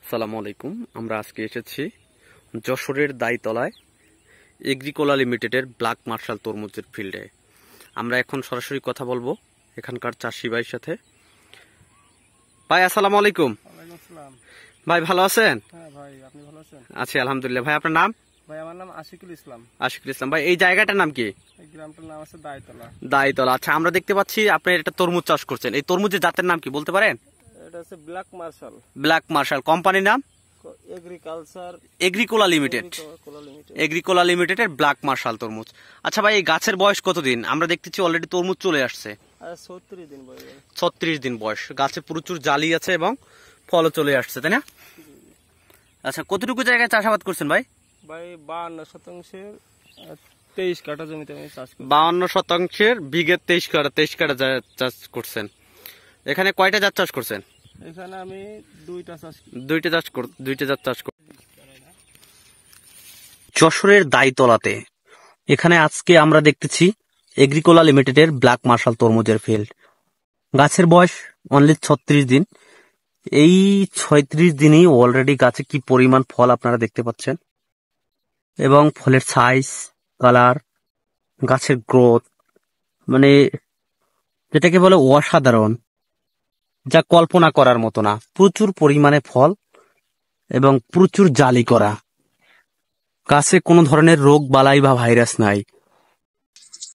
আসসালামু আলাইকুম। আমরা আজকে এসেছি যশোরের দাইতলায় এগ্রিকোলা লিমিটেডের ব্ল্যাক মার্শাল তরমুজের ফিল্ডে। আমরা এখন সরাসরি কথা বলবো এখানকার চাষি ভাইয়ের সাথে। ভাই আসসালামু আলাইকুম। ভাই ভালো আছেন? হ্যাঁ ভাই, আপনি ভালো আছেন? আছি আলহামদুলিল্লাহ। ভাই আপনার নাম? ভাই আমার নাম আশিকুল ইসলাম। আশিকুল ইসলাম। ভাই এই জায়গাটার নাম কি? এই গ্রামটার নাম আছে দাইতলা। দাইতলা। আচ্ছা, আমরা দেখতে পাচ্ছি আপনি এটা তরমুজ চাষ করছেন। এই তরমুজের জাতের নাম কি বলতে পারেন? এটা আছে ব্ল্যাক মার্শাল। Black marshal. কোম্পানির নাম এগ্রিকোলা লিমিটেড। এগ্রিকোলা লিমিটেডের ব্ল্যাক মার্শাল তরমুজ। আচ্ছা ভাই, এই গাছের বয়স কতদিন? আমরা দেখতেছি অলরেডি তরমুজ চলে আসছে। 36 দিন বয়স। গাছে প্রচুর জালি আছে এবং ফলও চলে আসছে, তাই না? আচ্ছা, কতটুকু জায়গায় চাষাবাদ করছেন ভাই? ভাই 52 শতাংশের 23 কাঠা জমিতে আমি চাষ করি। 52 শতাংশের বিঘে 23 কাঠা চাষ করছেন। এখানে কয়টা জাত চাষ করছেন? এখানে আমি দুইটা জাত চাষ করি। যশোরের দাইতলাতে এখানে আজকে আমরা দেখতেছি এগ্রিকোলা লিমিটেডের ব্ল্যাক মার্শাল তরমুজের ফিল্ড। গাছের বয়স অনলি 36 দিন। এই 36 দিনেই অলরেডি গাছে কি পরিমাণ ফল আপনারা দেখতে পাচ্ছেন, এবং ফলের সাইজ, কালার, গাছের গ্রোথ, মানে যেটাকে বলে অসাধারণ, যা কল্পনা করার মতো না। প্রচুর পরিমাণে ফল এবং প্রচুর জালি করা। গাছে কোনো ধরনের রোগ বালাই বা ভাইরাস নাই।